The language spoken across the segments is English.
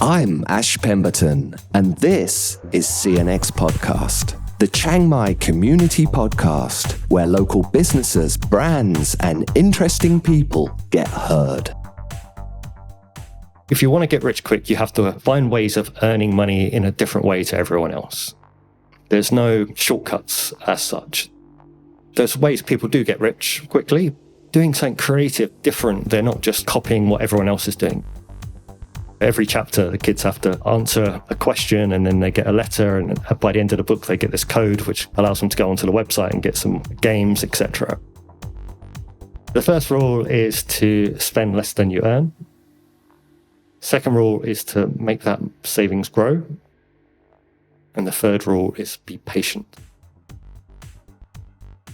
I'm Ash Pemberton, and this is CNX Podcast, the Chiang Mai community podcast where local businesses, brands, and interesting people get heard. If you want to get rich quick, you have to find ways of earning money in a different way to everyone else. There's no shortcuts as such. There's ways people do get rich quickly, doing something creative, different. They're not just copying what everyone else is doing. Every chapter, the kids have to answer a question and then they get a letter, and by the end of the book, they get this code which allows them to go onto the website and get some games, etc. The first rule is to spend less than you earn. Second rule is to make that savings grow. And the third rule is be patient.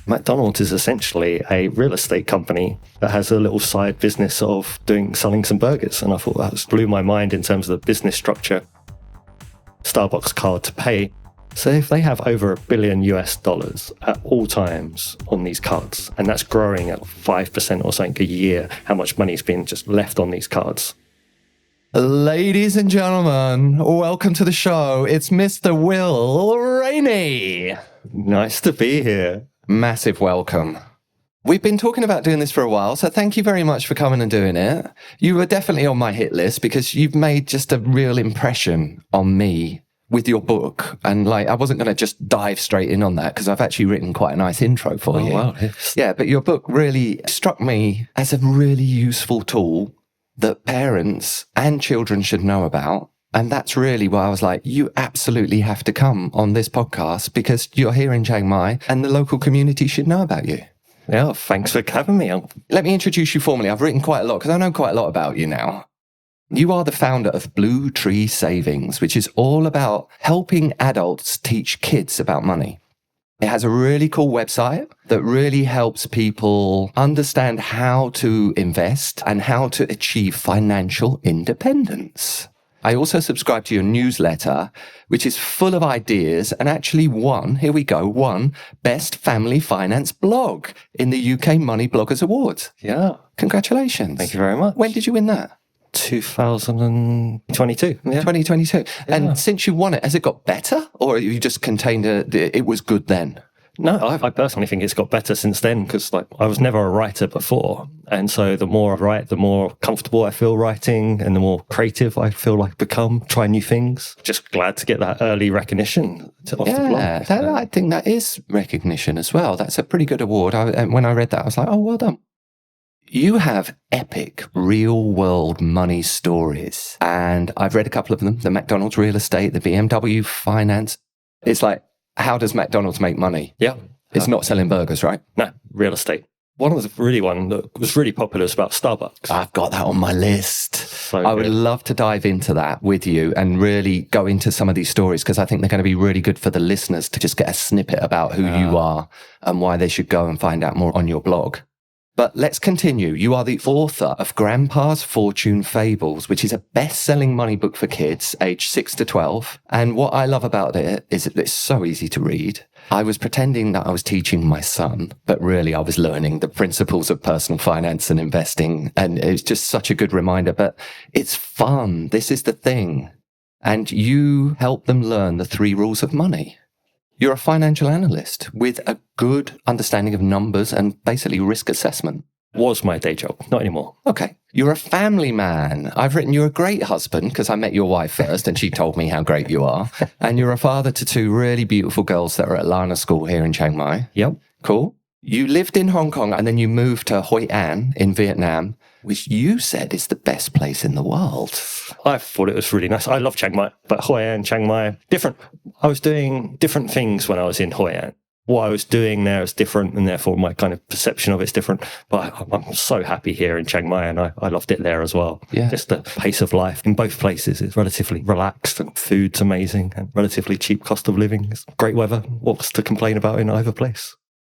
McDonald is essentially a real estate company that has a little side business of selling some burgers. And I thought that blew my mind in terms of the business structure. Starbucks card to pay. So if they have over $1 billion at all times on these cards, and that's growing at 5% or something a year, how much money is being just left on these cards? Ladies and gentlemen, welcome to the show. It's Mr. Will Rainey. Nice to be here. Massive welcome. We've been talking about doing this for a while, so thank you very much for coming and doing it. You were definitely on my hit list because you've made just a real impression on me with your book. And I wasn't going to just dive straight in on that because I've actually written quite a nice intro for you. Wow. Yes. Yeah, but your book really struck me as a really useful tool that parents and children should know about. And that's really why I was like, you absolutely have to come on this podcast because you're here in Chiang Mai and the local community should know about you. Yeah, thanks for having me. Let me introduce you formally. I've written quite a lot because I know quite a lot about you now. You are the founder of Blue Tree Savings, which is all about helping adults teach kids about money. It has a really cool website that really helps people understand how to invest and how to achieve financial independence. I also subscribe to your newsletter, which is full of ideas and actually won Best Family Finance Blog in the UK Money Bloggers Awards. Yeah. Congratulations. Thank you very much. When did you win that? 2022. Yeah. 2022. Yeah. And since you won it, has it got better or you just contained it was good then? No, I personally think it's got better since then because I was never a writer before. And so the more I write, the more comfortable I feel writing and the more creative I feel like become, try new things. Just glad to get that early recognition off the blog. I think that is recognition as well. That's a pretty good award. When I read that, I was like, oh, well done. You have epic real-world money stories. And I've read a couple of them, the McDonald's real estate, the BMW finance. It's like, how does McDonald's make money? Yeah. It's not selling burgers, right? No, real estate. One of the one that was really popular is about Starbucks. I've got that on my list. So I would love to dive into that with you and really go into some of these stories because I think they're going to be really good for the listeners to just get a snippet about who you are and why they should go and find out more on your blog. But let's continue. You are the author of Grandpa's Fortune Fables, which is a best-selling money book for kids aged 6 to 12. And what I love about it is that it's so easy to read. I was pretending that I was teaching my son, but really I was learning the principles of personal finance and investing. And it's just such a good reminder, but it's fun. This is the thing. And you help them learn the 3 rules of money. You're a financial analyst with a good understanding of numbers and basically risk assessment. Was my day job, not anymore. Okay. You're a family man. I've written you're a great husband because I met your wife first and she told me how great you are. And you're a father to 2 really beautiful girls that are at Lana School here in Chiang Mai. Yep. Cool. You lived in Hong Kong and then you moved to Hoi An in Vietnam, which you said is the best place in the world. I thought it was really nice. I love Chiang Mai, but Hoi An, Chiang Mai, different. I was doing different things when I was in Hoi An. What I was doing there is different, and therefore my kind of perception of it's different. But I'm so happy here in Chiang Mai, and I loved it there as well. Yeah. Just the pace of life in both places is relatively relaxed, and food's amazing, and relatively cheap cost of living. It's great weather. What's to complain about in either place?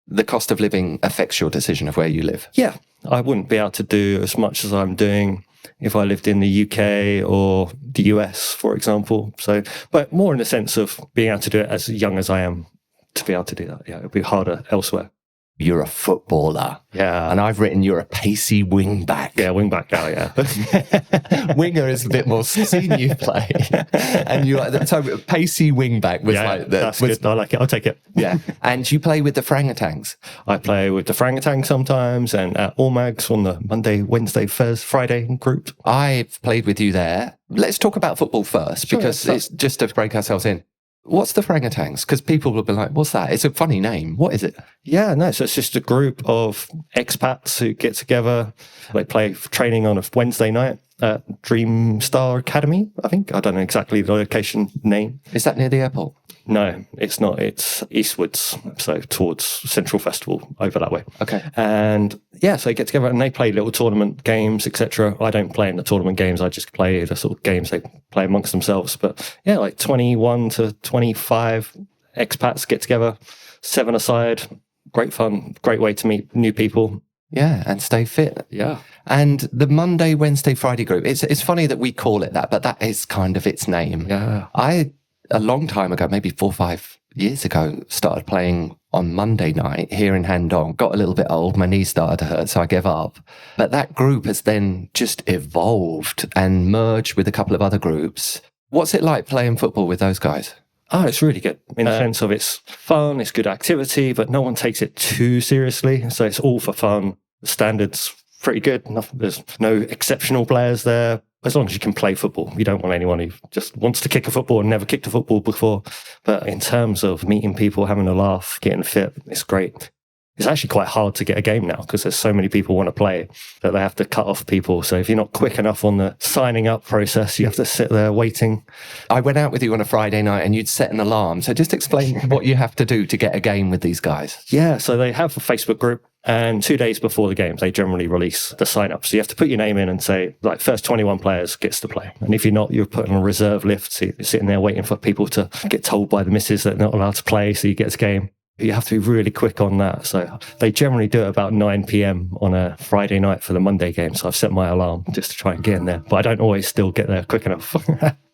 The cost of living affects your decision of where you live. Yeah, I wouldn't be able to do as much as I'm doing if I lived in the UK or the US, for example. So, but more in the sense of being able to do it as young as I am to be able to do that. Yeah, it would be harder elsewhere. you're a footballer. Yeah. And I've written you're a pacey wing back. Yeah, wing back now, yeah. Winger is a bit more seen you play. And you so pacey wing back was that's good. I like it. I'll take it. Yeah. And you play with the Frangatangs. I play with the Frangatang sometimes and at All Mags on the Monday, Wednesday, Thursday, Friday group. I've played with you there. Let's talk about football first, because it's just to break ourselves in. What's the Frangatangs? Because people will be like, what's that? It's a funny name. What is it? Yeah, no, so it's just a group of expats who get together. They play training on a Wednesday night at Dream Star Academy, I think. I don't know exactly the location name. Is that near the airport? No, it's not. It's eastwards, so towards Central Festival, over that way. Okay. And yeah, so they get together and they play little tournament games, etc. I don't play in the tournament games. I just play the sort of games they play amongst themselves. But yeah, like 21 to 25 expats get together, 7-a-side. Great fun, great way to meet new people. Yeah, and stay fit. Yeah. And the Monday, Wednesday, Friday group, it's funny that we call it that, but that is kind of its name. Yeah. A long time ago, maybe 4 or 5 years ago, started playing on Monday night here in Handong. Got a little bit old, my knees started to hurt, so I gave up. But that group has then just evolved and merged with a couple of other groups. What's it like playing football with those guys? Oh, it's really good in the sense of it's fun, it's good activity, but no one takes it too seriously. So it's all for fun. The standard's pretty good. There's no exceptional players there. As long as you can play football, you don't want anyone who just wants to kick a football and never kicked a football before. But in terms of meeting people, having a laugh, getting fit, it's great. It's actually quite hard to get a game now because there's so many people want to play that they have to cut off people. So if you're not quick enough on the signing up process, you have to sit there waiting. I went out with you on a Friday night and you'd set an alarm. So just explain what you have to do to get a game with these guys. Yeah, so they have a Facebook group. And 2 days before the games, they generally release the sign-up. So you have to put your name in and say, like, first 21 players gets to play. And if you're not, you're put on a reserve list. So you're sitting there waiting for people to get told by the missus that they're not allowed to play, so you get to game. You have to be really quick on that. So they generally do it about 9 p.m. on a Friday night for the Monday game. So I've set my alarm just to try and get in there. But I don't always still get there quick enough.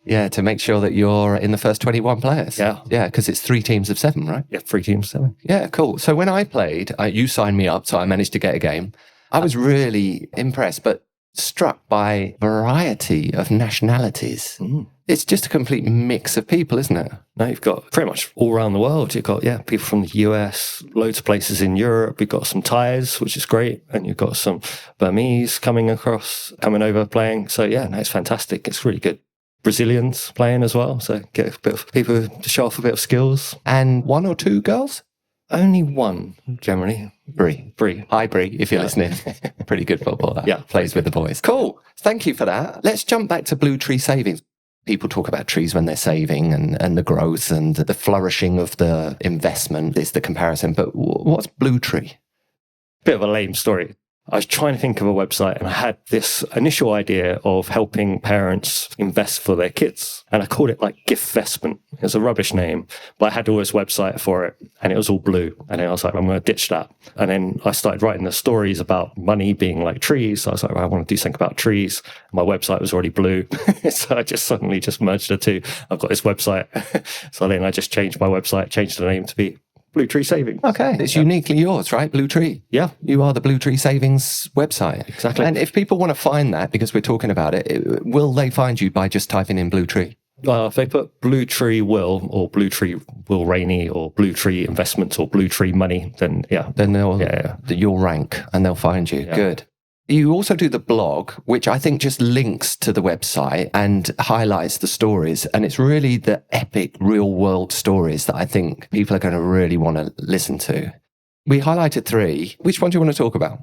Yeah, to make sure that you're in the first 21 players. Yeah. Yeah, because it's 3 teams of 7, right? Yeah, 3 teams of 7. Yeah, cool. So when I played, you signed me up, so I managed to get a game. I was really impressed, but struck by variety of nationalities. It's just a complete mix of people, isn't it? No, you've got pretty much all around the world. You've got, people from the US, loads of places in Europe. You've got some Thais, which is great. And you've got some Burmese coming over playing. So it's fantastic. It's really good. Brazilians playing as well. So get a bit of people to show off a bit of skills. And 1 or 2 girls? Only one, generally. Brie. Hi, Brie, if you're listening. Pretty good footballer. Yeah. Plays with the boys. Cool. Thank you for that. Let's jump back to Blue Tree Savings. People talk about trees when they're saving and the growth and the flourishing of the investment is the comparison. But what's Blue Tree? Bit of a lame story. I was trying to think of a website and I had this initial idea of helping parents invest for their kids. And I called it like Gift-vestment. It was a rubbish name, but I had all this website for it and it was all blue. And then I was like, I'm going to ditch that. And then I started writing the stories about money being like trees. So I was like, I want to do something about trees. My website was already blue. So I just suddenly merged the two. I've got this website. So then I just changed my website, changed the name to be Blue Tree Savings. Okay. It's uniquely yours, right? Blue Tree. Yeah. You are the Blue Tree Savings website. Exactly. And if people want to find that, because we're talking about it, will they find you by just typing in Blue Tree? If they put Blue Tree Will or Blue Tree Will Rainey or Blue Tree Investments or Blue Tree Money, then you'll rank and they'll find you. Yeah. Good. You also do the blog, which I think just links to the website and highlights the stories. And it's really the epic real world stories that I think people are going to really want to listen to. We highlighted 3. Which one do you want to talk about?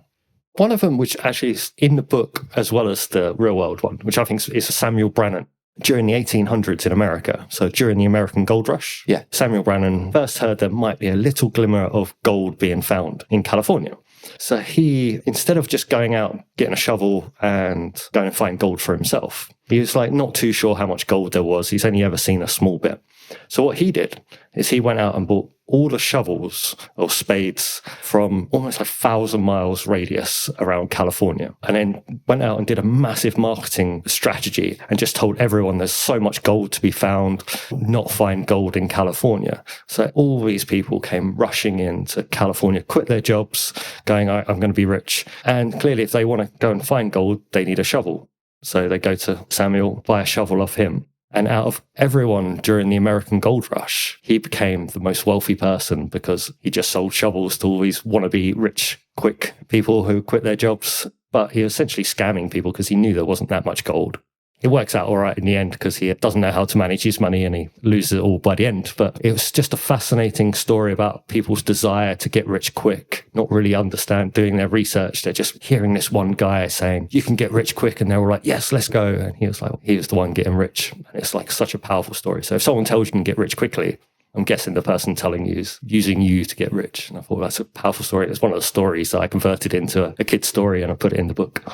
One of them, which actually is in the book as well as the real world one, which I think is Samuel Brannan. During the 1800s in America, so during the American gold rush, Samuel Brannan first heard there might be a little glimmer of gold being found in California. So he, instead of just going out, getting a shovel and going and find gold for himself, he was like not too sure how much gold there was. He's only ever seen a small bit. So what he did is he went out and bought all the shovels or spades from almost 1,000 miles radius around California, and then went out and did a massive marketing strategy and just told everyone there's so much gold to be found, not find gold in California. So all these people came rushing into California, quit their jobs, going, I'm going to be rich. And clearly, if they want to go and find gold, they need a shovel. So they go to Samuel, buy a shovel off him. And out of everyone during the American gold rush, he became the most wealthy person because he just sold shovels to all these wannabe rich, quick people who quit their jobs. But he was essentially scamming people because he knew there wasn't that much gold. It works out all right in the end because he doesn't know how to manage his money and he loses it all by the end. But it was just a fascinating story about people's desire to get rich quick, not really understand doing their research. They're just hearing this one guy saying, you can get rich quick. And they were like, yes, let's go. And he was like, he was the one getting rich. And it's like such a powerful story. So if someone tells you can get rich quickly, I'm guessing the person telling you is using you to get rich. And I thought that's a powerful story. It's one of the stories that I converted into a kid's story and I put it in the book.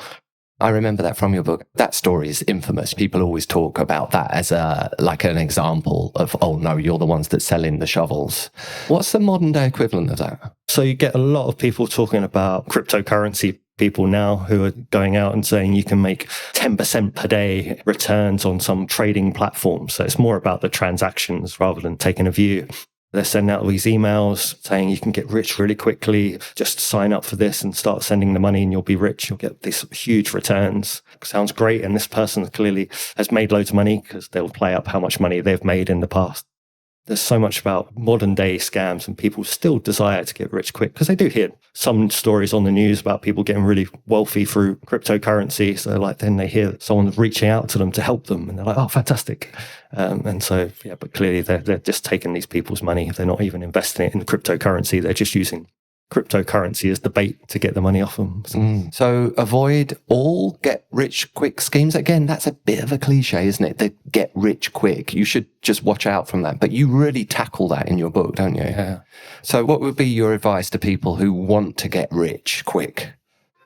I remember that from your book. That story is infamous. People always talk about that as like an example of, oh no, you're the ones that sell in the shovels. What's the modern day equivalent of that? So you get a lot of people talking about cryptocurrency people now who are going out and saying you can make 10% per day returns on some trading platform. So it's more about the transactions rather than taking a view. They're sending out these emails saying you can get rich really quickly. Just sign up for this and start sending the money and you'll be rich. You'll get these huge returns. Sounds great. And this person clearly has made loads of money because they'll play up how much money they've made in the past. There's so much about modern day scams and people still desire to get rich quick because they do hear some stories on the news about people getting really wealthy through cryptocurrency. So like then they hear someone reaching out to them to help them and they're like, oh, fantastic. And so, yeah, but clearly they're just taking these people's money. They're not even investing it in cryptocurrency. They're just using cryptocurrency as the bait to get the money off them. So avoid all get rich quick schemes. Again, that's a bit of a cliche, isn't it? The get rich quick. You should just watch out from that. But you really tackle that in your book, don't you? Yeah. So what would be your advice to people who want to get rich quick?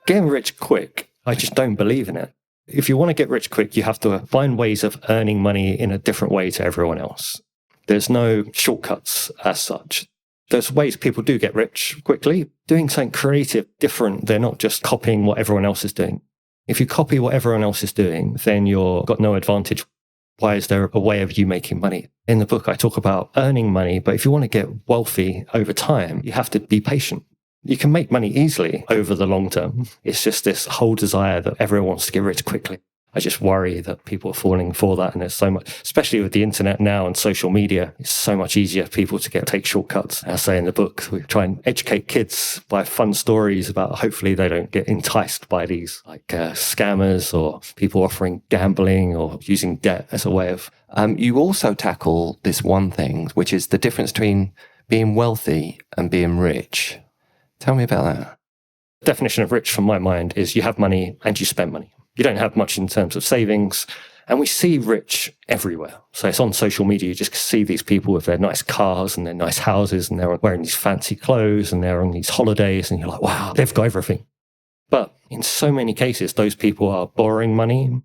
Getting rich quick, I just don't believe in it. If you want to get rich quick, you have to find ways of earning money in a different way to everyone else. There's no shortcuts as such. There's ways people do get rich quickly, doing something creative, different. They're not just copying what everyone else is doing. If you copy what everyone else is doing, then you've got no advantage. Why is there a way of you making money? In the book, I talk about earning money, but if you want to get wealthy over time, you have to be patient. You can make money easily over the long term. It's just this whole desire that everyone wants to get rich quickly. I just worry that people are falling for that. And there's so much, especially with the internet now and social media, it's so much easier for people to take shortcuts. As I say in the book, we try and educate kids by fun stories about hopefully they don't get enticed by these like scammers or people offering gambling or using debt as a way of... You also tackle this one thing, which is the difference between being wealthy and being rich. Tell me about that. The definition of rich from my mind is you have money and you spend money. You don't have much in terms of savings. And we see rich everywhere. So it's on social media. You just see these people with their nice cars and their nice houses and they're wearing these fancy clothes and they're on these holidays and you're like, wow, they've got everything. But in so many cases, those people are borrowing money.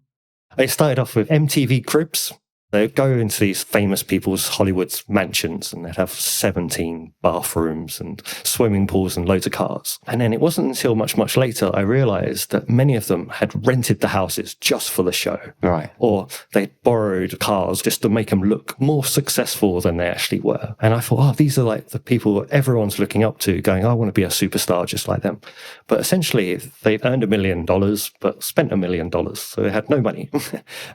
It started off with MTV Cribs. They'd go into these famous people's Hollywood mansions and they'd have 17 bathrooms and swimming pools and loads of cars. And then it wasn't until much, much later I realized that many of them had rented the houses just for the show. Right. Or they borrowed cars just to make them look more successful than they actually were. And I thought, oh, these are like the people that everyone's looking up to going, I want to be a superstar just like them. But essentially they've earned $1 million, but spent $1 million. So they had no money.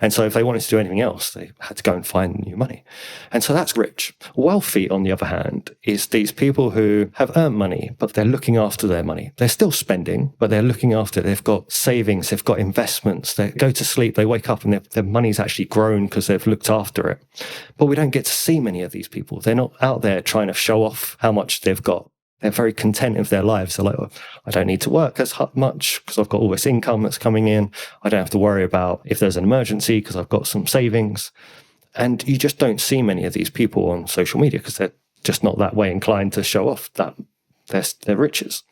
And so if they wanted to do anything else, they had to go and find new money. And so that's rich. Wealthy, on the other hand, is these people who have earned money, but they're looking after their money. They're still spending, but they're looking after it. They've got savings, they've got investments. They go to sleep, they wake up and their money's actually grown because they've looked after it. But we don't get to see many of these people. They're not out there trying to show off how much they've got. They're very content with their lives. They're like, oh, I don't need to work as much because I've got all this income that's coming in. I don't have to worry about if there's an emergency because I've got some savings. And you just don't see many of these people on social media because they're just not that way inclined to show off that their riches.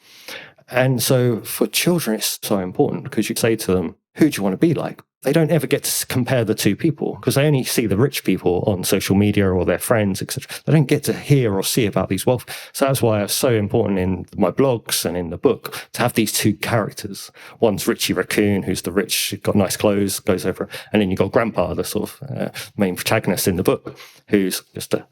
And so for children, it's so important because you say to them, who do you want to be like? they don't ever get to compare the two people because they only see the rich people on social media or their friends, etc. They don't get to hear or see about these wealth. So that's why it's so important in my blogs and in the book to have these two characters. One's Richie Raccoon, who's the rich, got nice clothes, goes over, and then you've got Grandpa, the sort of main protagonist in the book, who's just a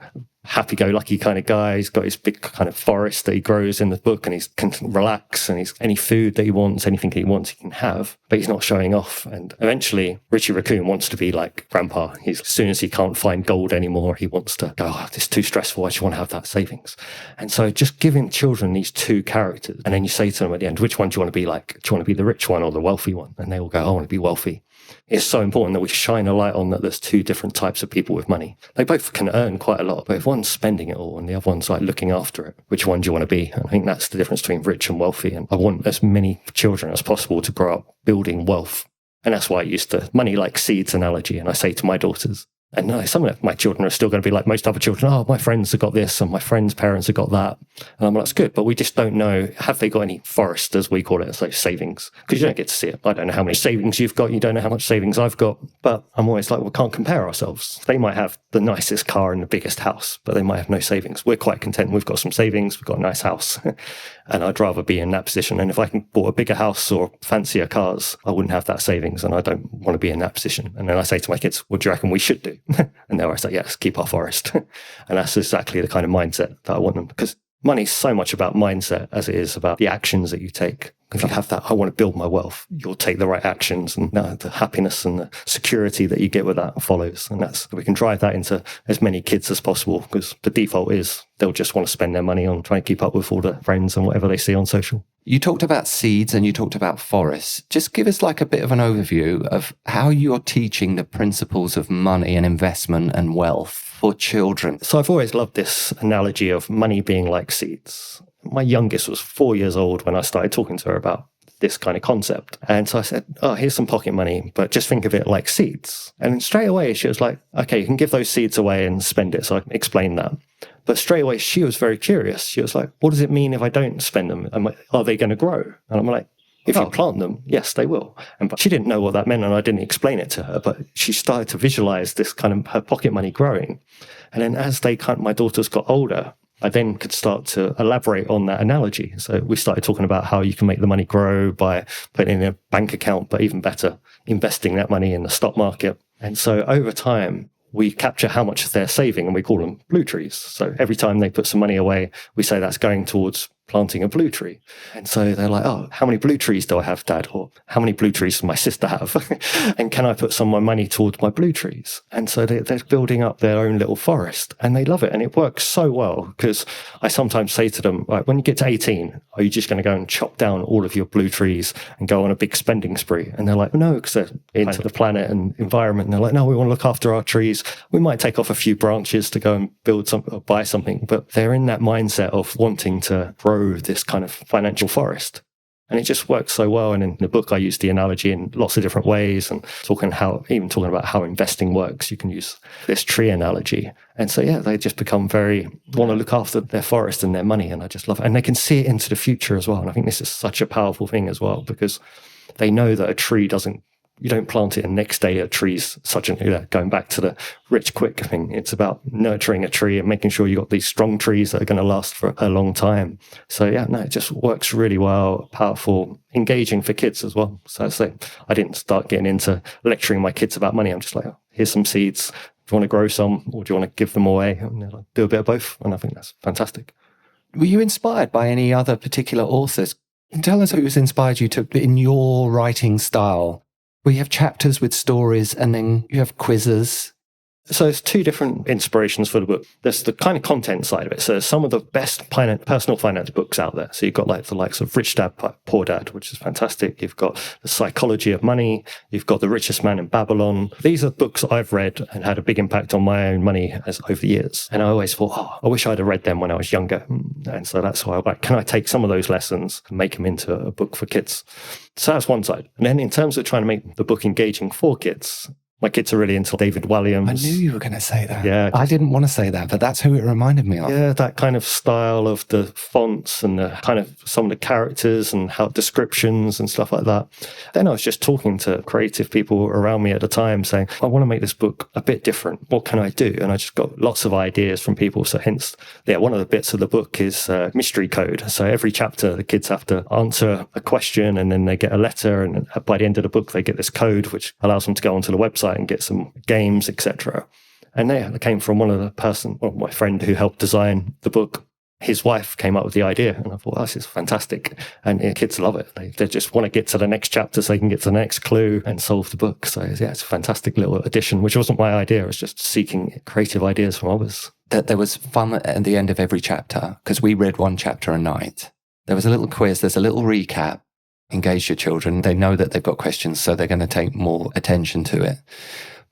happy-go-lucky kind of guy. He's got his big kind of forest that he grows in the book, and he can relax, and he's any food that he wants, anything he wants, he can have, but he's not showing off. And eventually, Richie Raccoon wants to be like Grandpa. As soon as he can't find gold anymore, he wants to go, oh, this is too stressful. I just want to have that savings. And so just giving children these two characters, and then you say to them at the end, which one do you want to be like? Do you want to be the rich one or the wealthy one? And they all go, I want to be wealthy. It's so important that we shine a light on that there's two different types of people with money. They both can earn quite a lot, but if one's spending it all and the other one's like looking after it, which one do you want to be? And I think that's the difference between rich and wealthy. And I want as many children as possible to grow up building wealth. And that's why I use the money like seeds analogy. And I say to my daughters, and no, some of my children are still going to be like most other children. Oh, my friends have got this and my friends' parents have got that. And I'm like, that's good. But we just don't know, have they got any forest, as we call it, so savings? Because you don't get to see it. I don't know how many savings you've got. You don't know how much savings I've got. But I'm always like, we can't compare ourselves. They might have the nicest car and the biggest house, but they might have no savings. We're quite content. We've got some savings. We've got a nice house. And I'd rather be in that position. And if I can bought a bigger house or fancier cars, I wouldn't have that savings. And I don't want to be in that position. And then I say to my kids, what do you reckon we should do? And they're always like, yes, keep our forest. And that's exactly the kind of mindset that I want them. Because money's so much about mindset as it is about the actions that you take. If you have that, I want to build my wealth, you'll take the right actions, and the happiness and the security that you get with that follows. And we can drive that into as many kids as possible, because the default is they'll just want to spend their money on trying to keep up with all the friends and whatever they see on social. You talked about seeds and you talked about forests. Just give us like a bit of an overview of how you're teaching the principles of money and investment and wealth for children. So I've always loved this analogy of money being like seeds. My youngest was 4 years old when I started talking to her about this kind of concept. And so I said, oh, here's some pocket money, but just think of it like seeds. And then straight away she was like, okay, you can give those seeds away and spend it. So I explained that. But straight away she was very curious. She was like, what does it mean if I don't spend them? Are they going to grow? And I'm like, if you plant them, yes, they will. But she didn't know what that meant, and I didn't explain it to her. But she started to visualize this kind of her pocket money growing. And then as my daughters got older, I then could start to elaborate on that analogy. So we started talking about how you can make the money grow by putting it in a bank account, but even better, investing that money in the stock market. And so over time, we capture how much they're saving, and we call them blue trees. So every time they put some money away, we say that's going towards planting a blue tree. And so they're like, oh, how many blue trees do I have, Dad? Or how many blue trees does my sister have? And can I put some of my money towards my blue trees? And so they're building up their own little forest, and they love it. And it works so well, because I sometimes say to them, right, when you get to 18, are you just going to go and chop down all of your blue trees and go on a big spending spree? And they're like, no, because they're into the planet and environment. And they're like, no, we want to look after our trees. We might take off a few branches to go and build something or buy something, but they're in that mindset of wanting to grow this kind of financial forest. And it just works so well. And in the book, I use the analogy in lots of different ways, and talking about how investing works. You can use this tree analogy. And so, yeah, they just become want to look after their forest and their money. And I just love it. And they can see it into the future as well. And I think this is such a powerful thing as well, because they know that a tree you don't plant it and next day a tree's going back to the rich quick thing. It's about nurturing a tree and making sure you got these strong trees that are going to last for a long time. So yeah, no, it just works really well, powerful, engaging for kids as well. So I say, I didn't start getting into lecturing my kids about money. I'm just like, oh, here's some seeds. Do you want to grow some, or do you want to give them away? And like, do a bit of both. And I think that's fantastic. Were you inspired by any other particular authors? Tell us who's inspired you in your writing style. We have chapters with stories, and then you have quizzes. So there's two different inspirations for the book. There's the kind of content side of it. So some of the best personal finance books out there. So you've got like the likes of Rich Dad, Poor Dad, which is fantastic. You've got The Psychology of Money. You've got The Richest Man in Babylon. These are books I've read and had a big impact on my own money over the years. And I always thought, oh, I wish I'd have read them when I was younger. And so that's why I'm like, can I take some of those lessons and make them into a book for kids? So that's one side. And then in terms of trying to make the book engaging for kids, My kids are really into David Walliams. I knew you were going to say that. Yeah. I didn't want to say that, but that's who it reminded me of. Yeah, that kind of style of the fonts and the kind of some of the characters and how descriptions and stuff like that. Then I was just talking to creative people around me at the time saying, I want to make this book a bit different. What can I do? And I just got lots of ideas from people. So hence, one of the bits of the book is mystery code. So every chapter, the kids have to answer a question and then they get a letter. And by the end of the book, they get this code, which allows them to go onto the website and get some games, etc. And they came from my friend who helped design the book. His wife came up with the idea, and I thought, oh, this is fantastic. And the kids love it. They just want to get to the next chapter so they can get to the next clue and solve the book. So yeah, it's a fantastic little addition, which wasn't my idea. It was just seeking creative ideas from others. That there was fun at the end of every chapter, because we read one chapter a night. There was a little quiz, there's a little recap. Engage your children. They know that they've got questions, so they're going to take more attention to it.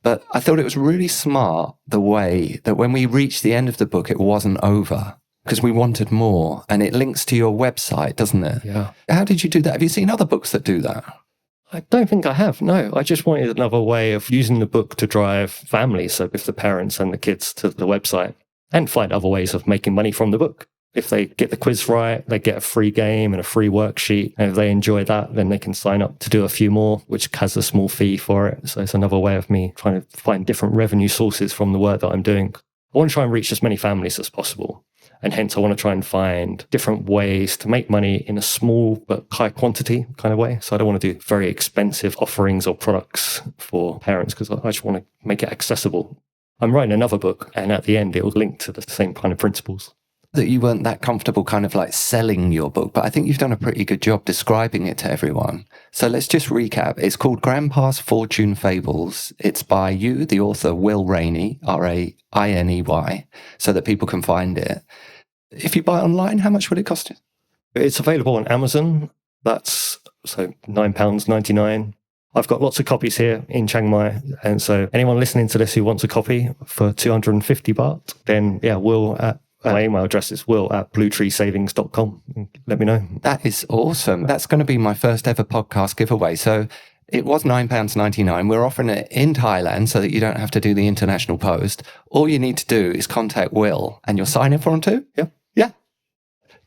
But I thought it was really smart the way that when we reached the end of the book, it wasn't over because we wanted more. And it links to your website, doesn't it? Yeah. How did you do that? Have you seen other books that do that? I don't think I have. No, I just wanted another way of using the book to drive families. So if the parents and the kids to the website and find other ways of making money from the book. If they get the quiz right, they get a free game and a free worksheet. And if they enjoy that, then they can sign up to do a few more, which has a small fee for it. So it's another way of me trying to find different revenue sources from the work that I'm doing. I want to try and reach as many families as possible. And hence I want to try and find different ways to make money in a small but high quantity kind of way. So I don't want to do very expensive offerings or products for parents because I just want to make it accessible. I'm writing another book and at the end it will link to the same kind of principles. That you weren't that comfortable kind of like selling your book, but I think you've done a pretty good job describing it to everyone. So let's just recap. It's called Grandpa's Fortune Fables. It's by you, the author, Will Rainey, Rainey, so that people can find it. If you buy it online, how much would it cost you? It's available on Amazon. That's so £9.99. I've got lots of copies here in Chiang Mai. And so anyone listening to this who wants a copy for 250 baht, then Will at my email address is will@bluetreesavings.com. Let me know. That is awesome. That's going to be my first ever podcast giveaway. So it was £9.99. We're offering it in Thailand so that you don't have to do the international post. All you need to do is contact Will and you'll sign in for him too? Yeah. Yeah.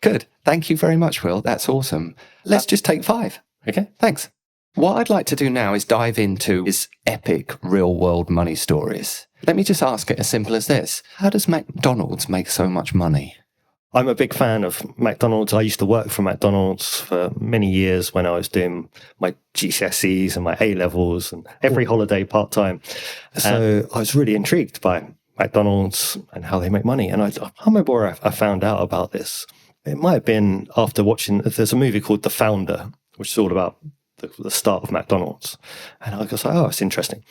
Good. Thank you very much, Will. That's awesome. Let's just take 5. Okay. Thanks. What I'd like to do now is dive into his epic real-world money stories. Let me just ask it as simple as this. How does McDonald's make so much money? I'm a big fan of McDonald's. I used to work for McDonald's for many years when I was doing my GCSEs and my A-levels and every holiday part-time. So I was really intrigued by McDonald's and how they make money. And I can't remember where I found out about this. It might have been after watching, there's a movie called The Founder, which is all about the start of McDonald's. And I was like, oh, it's interesting.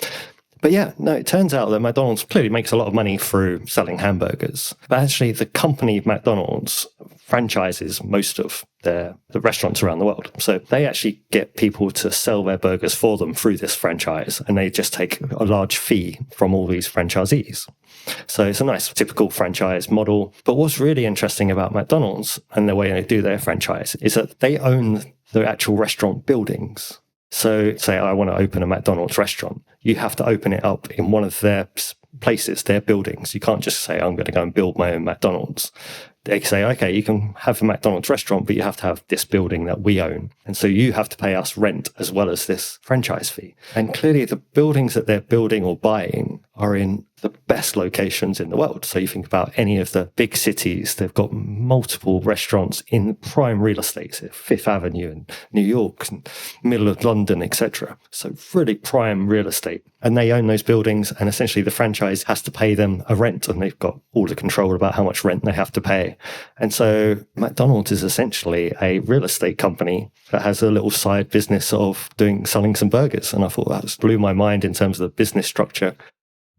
But it turns out that McDonald's clearly makes a lot of money through selling hamburgers. But actually, the company McDonald's franchises most of the restaurants around the world. So they actually get people to sell their burgers for them through this franchise, and they just take a large fee from all these franchisees. So it's a nice typical franchise model. But what's really interesting about McDonald's and the way they do their franchise is that they own the actual restaurant buildings. So say I want to open a McDonald's restaurant, you have to open it up in one of their places, their buildings. You can't just say, I'm going to go and build my own McDonald's. They say, okay, you can have a McDonald's restaurant, but you have to have this building that we own. And so you have to pay us rent as well as this franchise fee. And clearly the buildings that they're building or buying are in the best locations in the world. So you think about any of the big cities, they've got multiple restaurants in prime real estate, so Fifth Avenue and New York and middle of London, etc. So really prime real estate. And they own those buildings, and essentially the franchise has to pay them a rent, and they've got all the control about how much rent they have to pay. And so McDonald's is essentially a real estate company that has a little side business of selling some burgers. And I thought that just blew my mind in terms of the business structure.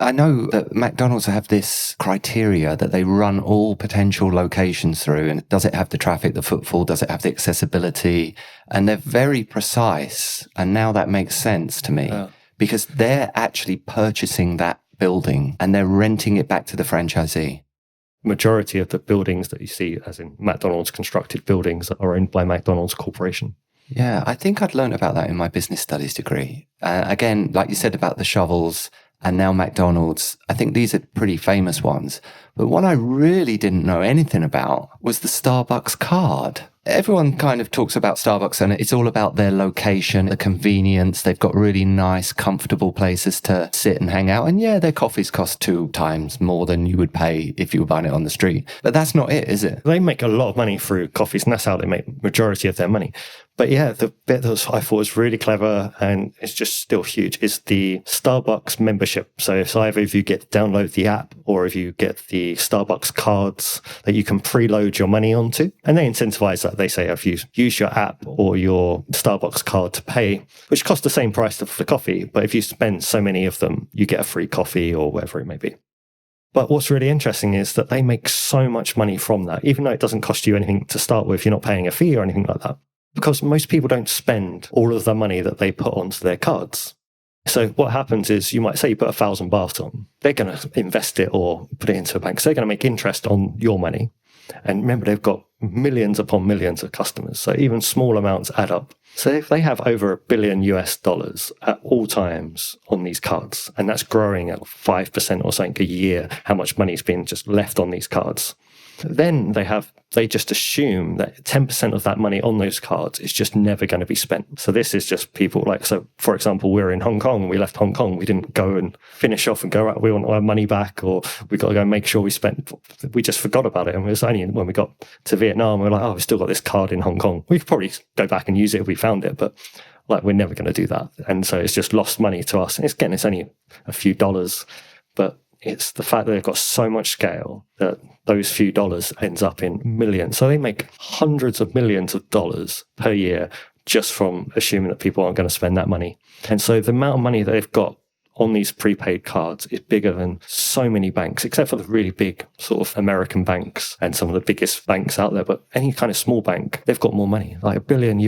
I know that McDonald's have this criteria that they run all potential locations through. And does it have the traffic, the footfall? Does it have the accessibility? And they're very precise. And now that makes sense to me because they're actually purchasing that building and they're renting it back to the franchisee. Majority of the buildings that you see, as in McDonald's constructed buildings, are owned by McDonald's Corporation. Yeah, I think I'd learned about that in my business studies degree. Again, like you said about the shovels and now McDonald's, I think these are pretty famous ones. But what I really didn't know anything about was the Starbucks card. Everyone kind of talks about Starbucks and it's all about their location, the convenience. They've got really nice, comfortable places to sit and hang out. And yeah, their coffees cost 2 times more than you would pay if you were buying it on the street. But that's not it, is it? They make a lot of money through coffees, and that's how they make majority of their money. But yeah, the bit that I thought was really clever, and it's just still huge, is the Starbucks membership. So if either of you get to download the app or if you get the Starbucks cards that you can preload your money onto, and they incentivize that. They say if you use your app or your Starbucks card to pay, which costs the same price for the coffee, but if you spend so many of them, you get a free coffee or whatever it may be. But what's really interesting is that they make so much money from that, even though it doesn't cost you anything to start with. You're not paying a fee or anything like that, because most people don't spend all of the money that they put onto their cards. So what happens is you might say you put 1,000 baht on. They're going to invest it or put it into a bank. So they're going to make interest on your money. And remember, they've got millions upon millions of customers. So even small amounts add up. So if they have over $1 billion at all times on these cards, and that's growing at 5% or something a year, how much money is being just left on these cards, then they just assume that 10% of that money on those cards is just never going to be spent. So this is just people so for example, we're in Hong Kong, we left Hong Kong, we didn't go and finish off and go, right, we want our money back, or we got to go and make sure we just forgot about it. And it was only when we got to Vietnam, we were like, oh, we've still got this card in Hong Kong. We could probably go back and use it if we found it, but we're never going to do that. And so it's just lost money to us. And it's only a few dollars, but it's the fact that they've got so much scale that those few dollars ends up in millions. So they make hundreds of millions of dollars per year just from assuming that people aren't going to spend that money. And so the amount of money that they've got on these prepaid cards is bigger than so many banks, except for the really big sort of American banks and some of the biggest banks out there. But any kind of small bank, they've got more money, like $1 billion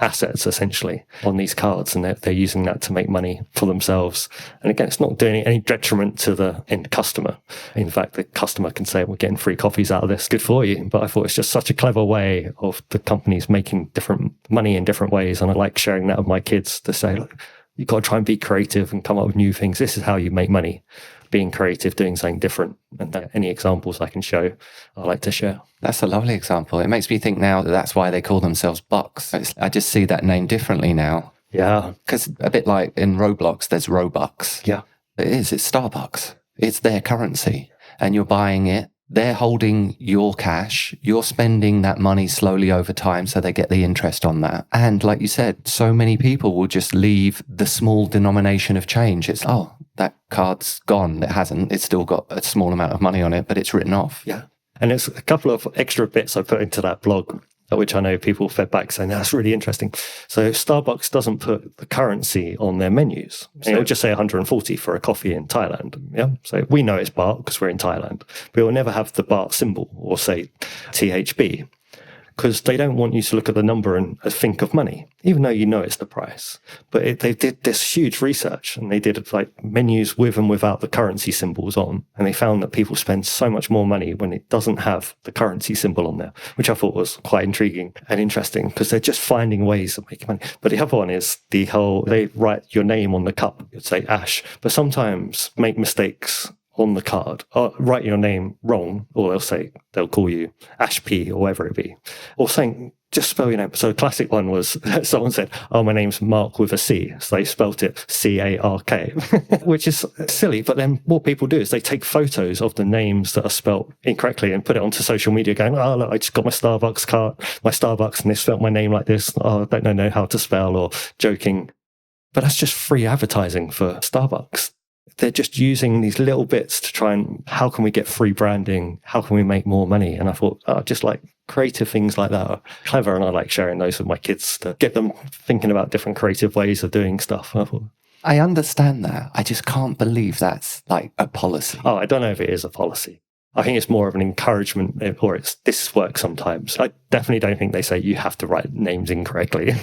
assets essentially on these cards. And they're using that to make money for themselves. And again, it's not doing any detriment to the end customer. In fact, the customer can say, we're getting free coffees out of this, good for you. But I thought it's just such a clever way of the companies making different money in different ways. And I like sharing that with my kids to say, look, you've got to try and be creative and come up with new things. This is how you make money, being creative, doing something different. And any examples I can show, I like to share. That's a lovely example. It makes me think now that that's why they call themselves Bucks. I just see that name differently now. Yeah. Because a bit like in Roblox, there's Robux. Yeah. It's Starbucks. It's their currency. And you're buying it. They're holding your cash. You're spending that money slowly over time, so they get the interest on that. And like you said, so many people will just leave the small denomination of change. It's, oh, that card's gone. It hasn't. It's still got a small amount of money on it, but it's written off. Yeah. And there's a couple of extra bits I put into that blog, which I know people fed back saying, that's really interesting. So Starbucks doesn't put the currency on their menus. So it'll just say 140 for a coffee in Thailand. Yeah. So we know it's baht because we're in Thailand. But it will never have the baht symbol or say THB, because they don't want you to look at the number and think of money, even though you know it's the price. But they did this huge research, and they did like menus with and without the currency symbols on. And they found that people spend so much more money when it doesn't have the currency symbol on there, which I thought was quite intriguing and interesting, because they're just finding ways of making money. But the other one is they write your name on the cup. You'd say Ash, but sometimes make mistakes on the card, or write your name wrong, or they'll call you Ash P or whatever it be, or saying, just spell your name. So a classic one was someone said, oh, my name's Mark with a C. So they spelt it C-A-R-K, which is silly. But then what people do is they take photos of the names that are spelt incorrectly and put it onto social media going, oh, look, I just got my Starbucks card, and they spelt my name like this. Oh, I don't know how to spell, or joking. But that's just free advertising for Starbucks. They're just using these little bits to try and, how can we get free branding? How can we make more money? And I thought, just like creative things like that are clever. And I like sharing those with my kids to get them thinking about different creative ways of doing stuff. I understand that. I just can't believe that's like a policy. Oh, I don't know if it is a policy. I think it's more of an encouragement, or this works sometimes. I definitely don't think they say you have to write names incorrectly,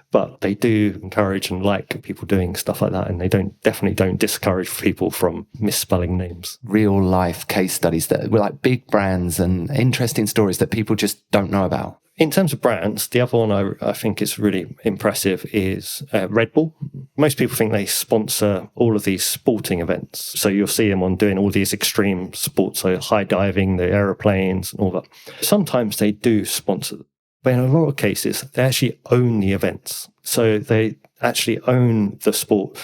but they do encourage and like people doing stuff like that. And they definitely don't discourage people from misspelling names. Real life case studies that were like big brands and interesting stories that people just don't know about. In terms of brands, the other one I think is really impressive is Red Bull. Most people think they sponsor all of these sporting events. So you'll see them on doing all these extreme sports, so high diving, the aeroplanes and all that. Sometimes they do sponsor them, but in a lot of cases, they actually own the events. So they actually own the sport.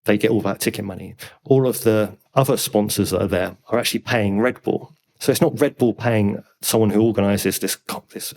They get all that ticket money. All of the other sponsors that are there are actually paying Red Bull. So it's not Red Bull paying someone who organises this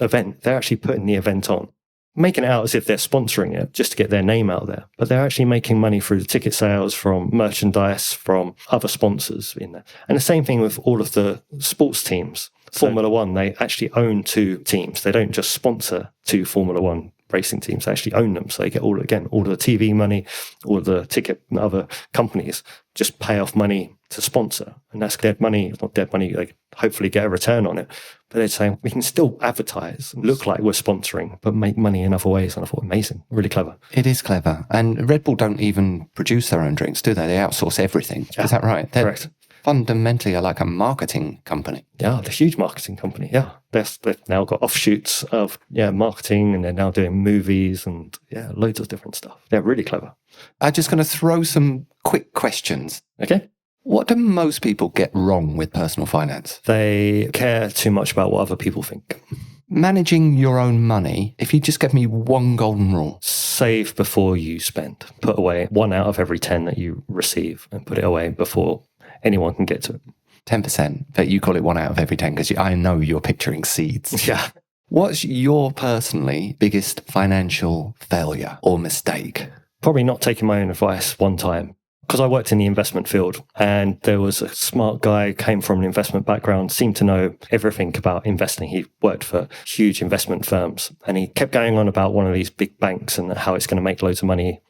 event. They're actually putting the event on, making it out as if they're sponsoring it just to get their name out there. But they're actually making money through the ticket sales, from merchandise, from other sponsors in there. And the same thing with all of the sports teams. Formula One, they actually own 2 teams. They don't just sponsor 2 Formula One racing teams. They actually own them. So they get all of the TV money, all of the ticket, and other companies just pay off money to sponsor. And that's dead money. It's not dead money. They hopefully get a return on it. But they're saying we can still advertise and look like we're sponsoring, but make money in other ways. And I thought, amazing, really clever. It is clever. And Red Bull don't even produce their own drinks, do they? They outsource everything. Yeah, is that right? Correct. Fundamentally are like a marketing company. Yeah, they're a huge marketing company. Yeah. They've now got offshoots of marketing, and they're now doing movies and loads of different stuff. They're really clever. I'm just going to throw some quick questions. Okay. What do most people get wrong with personal finance? They care too much about what other people think. Managing your own money, if you just give me one golden rule. Save before you spend. Put away 1 out of every 10 that you receive, and put it away before anyone can get to it. 10%, but you call it 1 out of every 10 because I know you're picturing seeds. Yeah. What's your personally biggest financial failure or mistake? Probably not taking my own advice one time. Because I worked in the investment field, and there was a smart guy, came from an investment background, seemed to know everything about investing. He worked for huge investment firms, and he kept going on about one of these big banks and how it's going to make loads of money.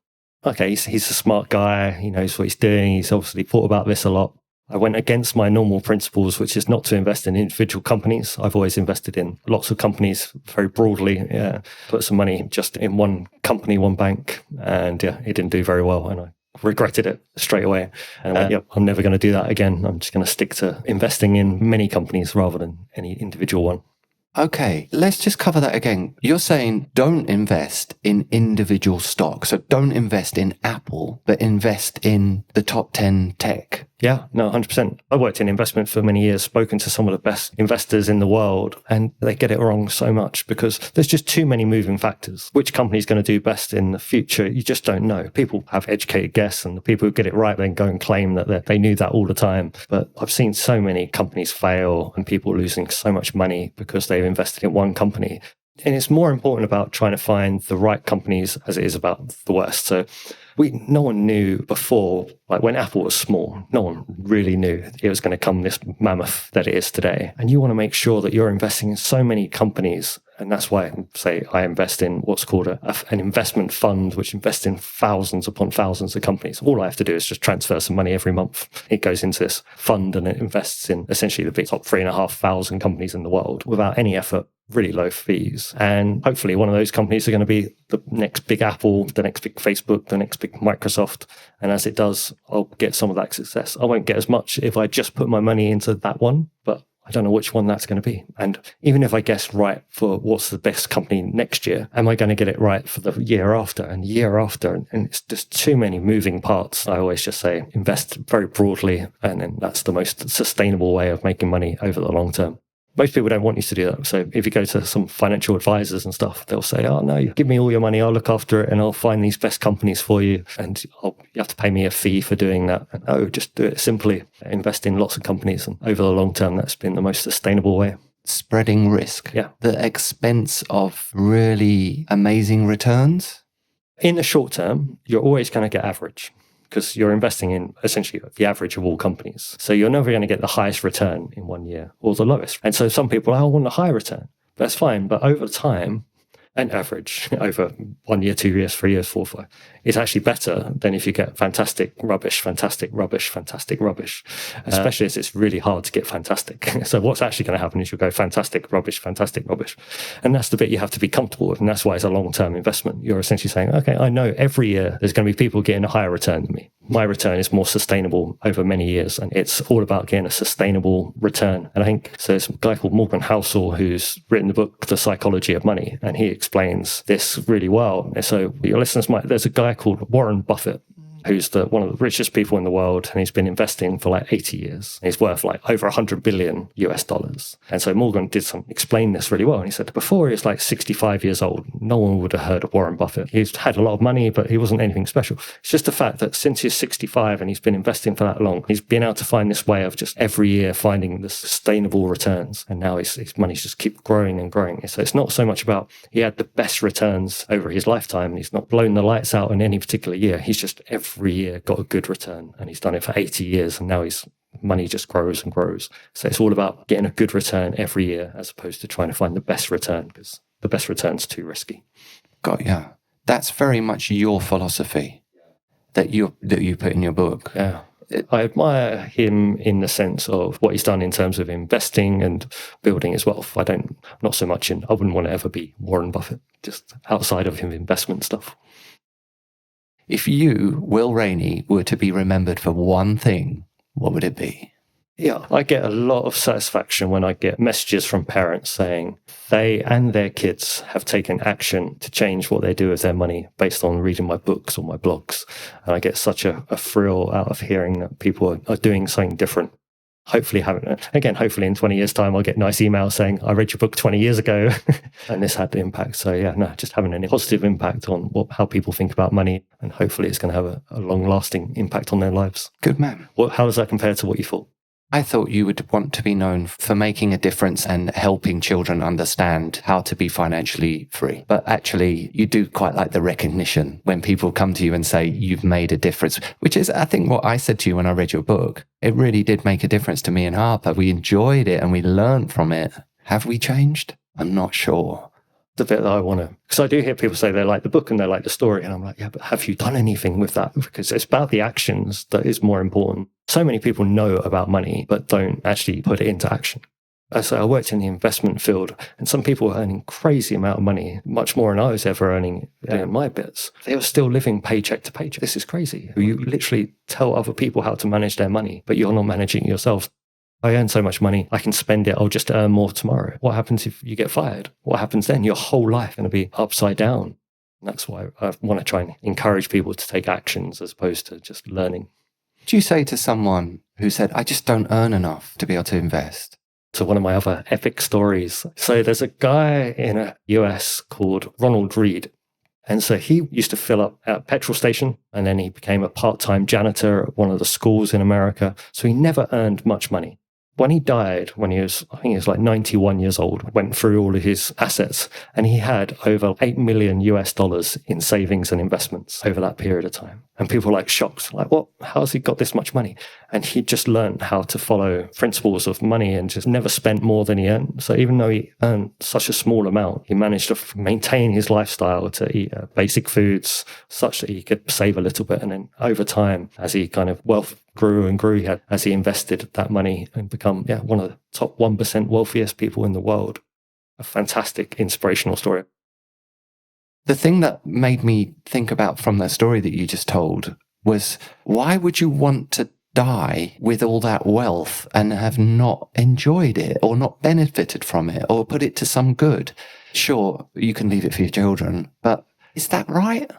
Okay, he's a smart guy. He knows what he's doing. He's obviously thought about this a lot. I went against my normal principles, which is not to invest in individual companies. I've always invested in lots of companies very broadly. Put some money just in one company, one bank, and it didn't do very well. And I regretted it straight away. And I went, I'm never going to do that again. I'm just going to stick to investing in many companies rather than any individual one. Okay, let's just cover that again. You're saying don't invest in individual stocks. So don't invest in Apple, but invest in the top 10 tech. Yeah, no, 100%. I worked in investment for many years, spoken to some of the best investors in the world, and they get it wrong so much because there's just too many moving factors. Which company is going to do best in the future? You just don't know. People have educated guess, and the people who get it right then go and claim that they knew that all the time. But I've seen so many companies fail and people losing so much money because they've invested in one company. And it's more important about trying to find the right companies as it is about the worst. So no one knew before, like when Apple was small, no one really knew it was going to come this mammoth that it is today. And you want to make sure that you're investing in so many companies. And that's why I invest in what's called an investment fund, which invests in thousands upon thousands of companies. All I have to do is just transfer some money every month. It goes into this fund and it invests in essentially the big top 3,500 companies in the world without any effort, really low fees. And hopefully one of those companies are going to be the next big Apple, the next big Facebook, the next big Microsoft. And as it does, I'll get some of that success. I won't get as much if I just put my money into that one, but I don't know which one that's going to be. And even if I guess right for what's the best company next year, am I going to get it right for the year after and the year after? And it's just too many moving parts. I always just say invest very broadly, and then that's the most sustainable way of making money over the long term. Most people don't want you to do that. So if you go to some financial advisors and stuff, they'll say, oh, no, give me all your money. I'll look after it and I'll find these best companies for you. And you have to pay me a fee for doing that. And, just do it simply. Invest in lots of companies. And over the long term, that's been the most sustainable way. Spreading risk. Yeah. The expense of really amazing returns. In the short term, you're always going to get average, because you're investing in essentially the average of all companies. So you're never going to get the highest return in 1 year or the lowest. And so some people, I want a high return. That's fine. But over time, an average over 1 year, 2 years, 3 years, 4, 5, is actually better than if you get fantastic rubbish, fantastic rubbish, fantastic rubbish, especially as it's really hard to get fantastic. So what's actually going to happen is you'll go fantastic rubbish, fantastic rubbish. And that's the bit you have to be comfortable with. And that's why it's a long-term investment. You're essentially saying, okay, I know every year there's going to be people getting a higher return than me. My return is more sustainable over many years. And it's all about getting a sustainable return. And I think, so there's a guy called Morgan Housel who's written the book, The Psychology of Money. And he explains this really well. So your listeners might, there's a guy called Warren Buffett, who's one of the richest people in the world, and he's been investing for like 80 years. He's worth like over 100 billion US dollars. And so Morgan explain this really well. And he said before he was like 65 years old, no one would have heard of Warren Buffett. He's had a lot of money, but he wasn't anything special. It's just the fact that since he's 65 and he's been investing for that long, he's been able to find this way of just every year finding the sustainable returns. And now his money's just keep growing and growing. So it's not so much about he had the best returns over his lifetime. He's not blown the lights out in any particular year. He's just every year got a good return, and he's done it for 80 years, and now his money just grows and grows. So it's all about getting a good return every year as opposed to trying to find the best return, because the best return's too risky. Got ya. That's very much your philosophy that you put in your book. Yeah. I admire him in the sense of what he's done in terms of investing and building his wealth. I wouldn't want to ever be Warren Buffett, just outside of him investment stuff. If you, Will Rainey, were to be remembered for one thing, what would it be? Yeah, I get a lot of satisfaction when I get messages from parents saying they and their kids have taken action to change what they do with their money based on reading my books or my blogs. And I get such a thrill out of hearing that people are doing something different. Hopefully in 20 years' time, I'll get nice emails saying, I read your book 20 years ago and this had the impact. So yeah, no, just having a positive impact on how people think about money. And hopefully it's going to have a long-lasting impact on their lives. Good man. How does that compare to what you thought? I thought you would want to be known for making a difference and helping children understand how to be financially free. But actually, you do quite like the recognition when people come to you and say you've made a difference, which is, I think, what I said to you when I read your book. It really did make a difference to me and Harper. We enjoyed it and we learned from it. Have we changed? I'm not sure. The bit that I want to, because I do hear people say they like the book and they like the story. And I'm like, yeah, but have you done anything with that? Because it's about the actions that is more important. So many people know about money, but don't actually put it into action. So I worked in the investment field, and some people were earning crazy amount of money, much more than I was ever earning in my bits. They were still living paycheck to paycheck. This is crazy. You literally tell other people how to manage their money, but you're not managing it yourself. I earn so much money, I can spend it, I'll just earn more tomorrow. What happens if you get fired? What happens then? Your whole life is going to be upside down. And that's why I want to try and encourage people to take actions as opposed to just learning. Do you say to someone who said, I just don't earn enough to be able to invest? So one of my other epic stories. So there's a guy in the US called Ronald Reed. And so he used to fill up at a petrol station, and then he became a part-time janitor at one of the schools in America. So he never earned much money. When he died, I think he was like 91 years old, went through all of his assets, and he had over $8 million US in savings and investments over that period of time. And people were like shocked, like, what? How has he got this much money? And he just learned how to follow principles of money and just never spent more than he earned. So even though he earned such a small amount, he managed to maintain his lifestyle to eat basic foods such that he could save a little bit. And then over time, as he kind of wealth grew and grew, as he invested that money and become one of the top 1% wealthiest people in the world. A fantastic inspirational story. The thing that made me think about from that story that you just told was, why would you want to die with all that wealth and have not enjoyed it or not benefited from it or put it to some good? Sure, you can leave it for your children, but is that right?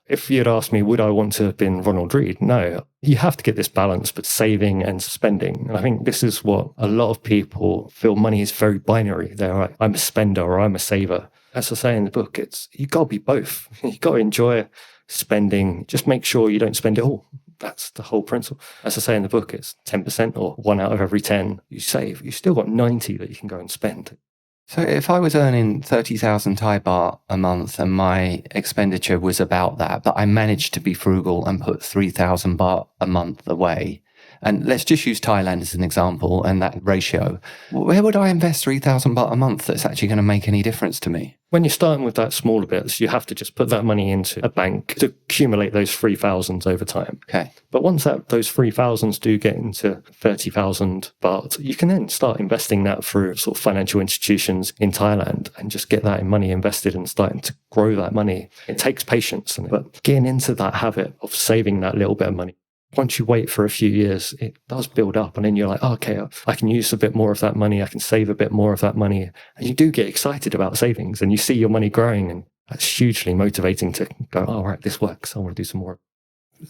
If you'd asked me, would I want to have been Ronald Reed? No. You have to get this balance, but saving and spending. And I think this is what a lot of people feel money is very binary. They're like, I'm a spender or I'm a saver. As I say in the book, you got to be both. You got to enjoy spending. Just make sure you don't spend it all. That's the whole principle. As I say in the book, it's 10% or 1 out of every 10 you save. You've still got 90 that you can go and spend. So if I was earning 30,000 Thai baht a month and my expenditure was about that, but I managed to be frugal and put 3,000 baht a month away, And let's just use Thailand as an example and that ratio. Where would I invest 3,000 baht a month that's actually going to make any difference to me? When you're starting with that smaller bits, you have to just put that money into a bank to accumulate those 3,000s over time. Okay. But once those 3,000s do get into 30,000 baht, you can then start investing that through sort of financial institutions in Thailand and just get that in money invested and starting to grow that money. It takes patience, but getting into that habit of saving that little bit of money. Once you wait for a few years, it does build up. And then you're like, oh, okay, I can use a bit more of that money. I can save a bit more of that money. And you do get excited about savings and you see your money growing. And that's hugely motivating to go, oh, right, this works. I want to do some more.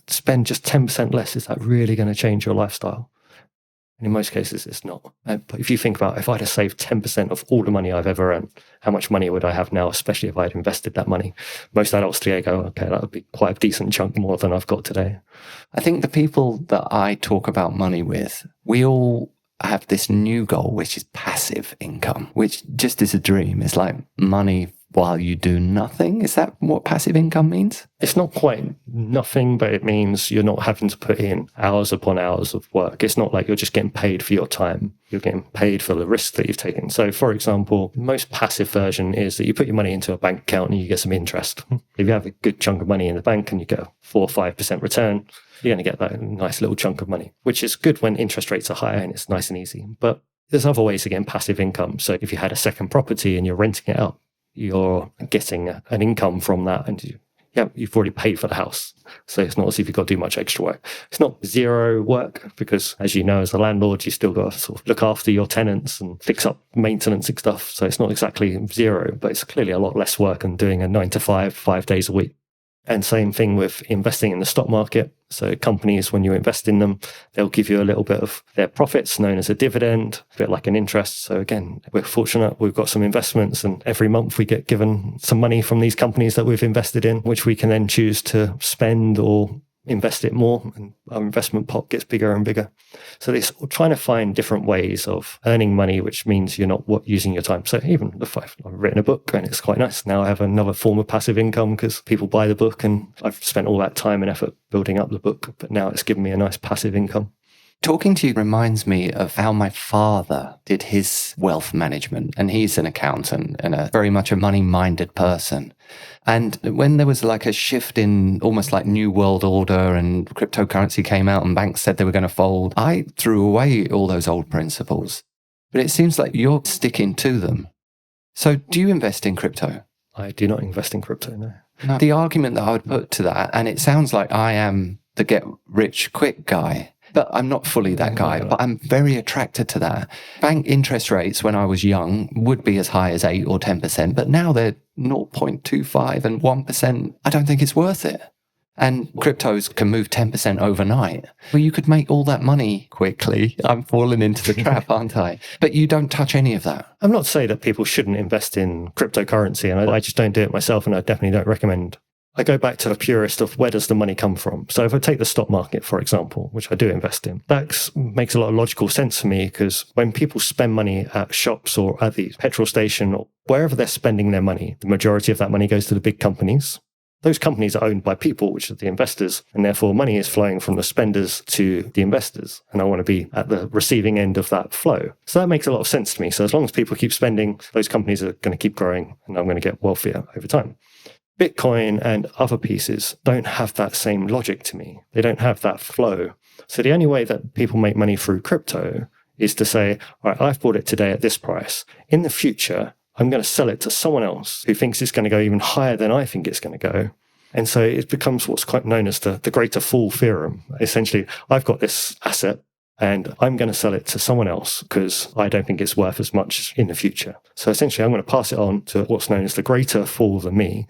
Spend just 10% less. Is that really going to change your lifestyle? And in most cases, it's not. But if you think about if I'd have saved 10% of all the money I've ever earned, how much money would I have now, especially if I'd invested that money? Most adults today go, okay, that would be quite a decent chunk more than I've got today. I think the people that I talk about money with, we all have this new goal, which is passive income, which just is a dream. It's like money while you do nothing. Is that what passive income means? It's not quite nothing, but it means you're not having to put in hours upon hours of work. It's not like you're just getting paid for your time. You're getting paid for the risks that you've taken. So, for example, the most passive version is that you put your money into a bank account and you get some interest. If you have a good chunk of money in the bank and you get a 4 or 5% return, you're going to get that nice little chunk of money, which is good when interest rates are higher and it's nice and easy. But there's other ways to get passive income. So if you had a second property and you're renting it out, you're getting an income from that and you've already paid for the house. So it's not as if you've got to do much extra work. It's not zero work because, as you know, as a landlord, you still got to sort of look after your tenants and fix up maintenance and stuff. So it's not exactly zero, but it's clearly a lot less work than doing a 9 to 5, 5 days a week. And same thing with investing in the stock market. So companies, when you invest in them, they'll give you a little bit of their profits known as a dividend, a bit like an interest. So again, we're fortunate. We've got some investments and every month we get given some money from these companies that we've invested in, which we can then choose to spend or invest it more, and our investment pot gets bigger and bigger. So it's trying to find different ways of earning money, which means you're not using your time. So even if I've written a book and it's quite nice, now I have another form of passive income because people buy the book and I've spent all that time and effort building up the book, but now it's given me a nice passive income. Talking to you reminds me of how my father did his wealth management, and he's an accountant and very much a money-minded person. And when there was like a shift in almost like New World Order and cryptocurrency came out and banks said they were going to fold, I threw away all those old principles. But it seems like you're sticking to them. So do you invest in crypto? I do not invest in crypto, no. No. The argument that I would put to that, and it sounds like I am the get rich quick guy, but I'm not fully that guy, but I'm very attracted to that. Bank interest rates when I was young would be as high as 8 or 10%, but now they're 0.25 and 1%. I don't think it's worth it. And cryptos can move 10% overnight. Well, you could make all that money quickly. I'm falling into the trap, aren't I? But you don't touch any of that. I'm not saying that people shouldn't invest in cryptocurrency, and I just don't do it myself, and I definitely don't recommend. I go back to the purist of where does the money come from? So if I take the stock market, for example, which I do invest in, that makes a lot of logical sense for me because when people spend money at shops or at the petrol station or wherever they're spending their money, the majority of that money goes to the big companies. Those companies are owned by people, which are the investors, and therefore money is flowing from the spenders to the investors. And I want to be at the receiving end of that flow. So that makes a lot of sense to me. So as long as people keep spending, those companies are going to keep growing and I'm going to get wealthier over time. Bitcoin and other pieces don't have that same logic to me. They don't have that flow. So the only way that people make money through crypto is to say, all right, I've bought it today at this price. In the future, I'm going to sell it to someone else who thinks it's going to go even higher than I think it's going to go. And so it becomes what's quite known as the greater fool theorem. Essentially, I've got this asset and I'm going to sell it to someone else because I don't think it's worth as much in the future. So essentially, I'm going to pass it on to what's known as the greater fool than me.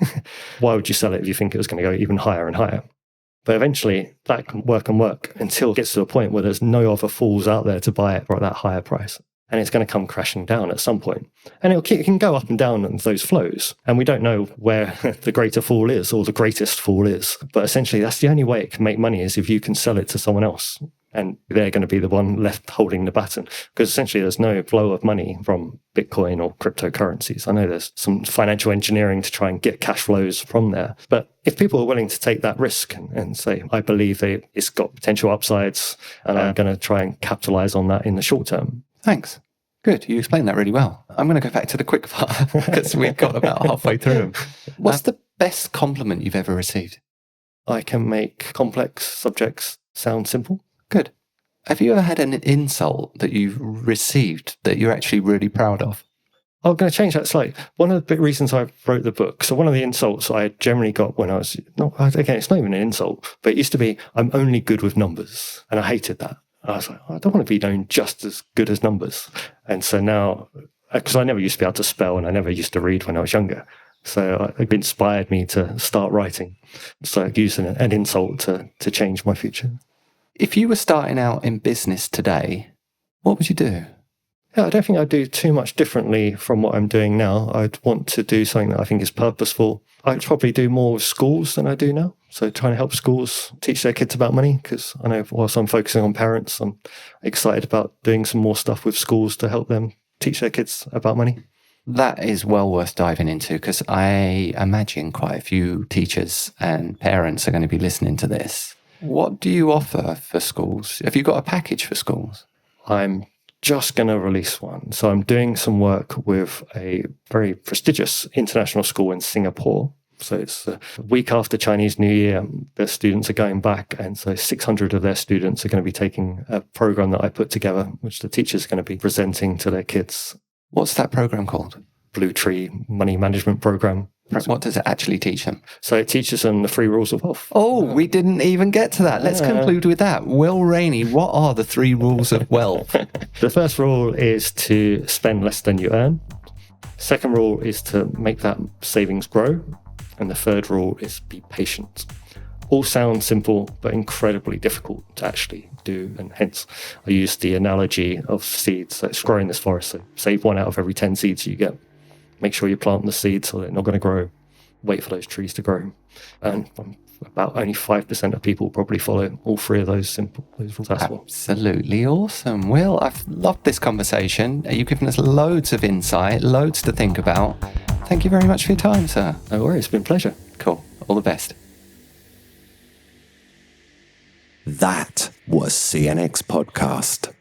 Why would you sell it if you think it was going to go even higher and higher? But eventually, that can work until it gets to a point where there's no other fools out there to buy it for that higher price. And it's going to come crashing down at some point. And it can go up and down in those flows. And we don't know where the greater fool is or the greatest fool is. But essentially, that's the only way it can make money is if you can sell it to someone else. And they're going to be the one left holding the baton, because essentially there's no flow of money from Bitcoin or cryptocurrencies. I know there's some financial engineering to try and get cash flows from there. But if people are willing to take that risk and say, I believe it's got potential upsides and I'm going to try and capitalize on that in the short term. Thanks. Good. You explained that really well. I'm going to go back to the quick part because we've got about halfway through them. What's the best compliment you've ever received? I can make complex subjects sound simple. Good. Have you ever had an insult that you've received that you're actually really proud of? I'm going to change that slightly. One of the big reasons I wrote the book, so one of the insults I generally got when I was, again, it's not even an insult, but it used to be, I'm only good with numbers. And I hated that. I was like, I don't want to be known just as good as numbers. And so now, because I never used to be able to spell and I never used to read when I was younger. So it inspired me to start writing. So I used an insult to change my future. If you were starting out in business today, what would you do? Yeah, I don't think I'd do too much differently from what I'm doing now. I'd want to do something that I think is purposeful. I'd probably do more with schools than I do now. So trying to help schools teach their kids about money, because I know whilst I'm focusing on parents, I'm excited about doing some more stuff with schools to help them teach their kids about money. That is well worth diving into, because I imagine quite a few teachers and parents are going to be listening to this. What do you offer for schools? Have you got a package for schools? I'm just going to release one. So I'm doing some work with a very prestigious international school in Singapore. So it's a week after Chinese New Year, their students are going back. And so 600 of their students are going to be taking a program that I put together, which the teachers are going to be presenting to their kids. What's that program called? Blue Tree Money Management Program. What does it actually teach them? So it teaches them the 3 rules of wealth. Oh, we didn't even get to that. Let's conclude with that. Will Rainey, what are the 3 rules of wealth? The first rule is to spend less than you earn. Second rule is to make that savings grow. And the third rule is be patient. All sound simple, but incredibly difficult to actually do. And hence, I use the analogy of seeds. So it's growing this forest. So save 1 out of every 10 seeds you get. Make sure you plant the seeds so they're not going to grow. Wait for those trees to grow. And about only 5% of people probably follow all 3 of those rules. Absolutely awesome. Will, I've loved this conversation. You've given us loads of insight, loads to think about. Thank you very much for your time, sir. No worries. It's been a pleasure. Cool. All the best. That was CNX Podcast.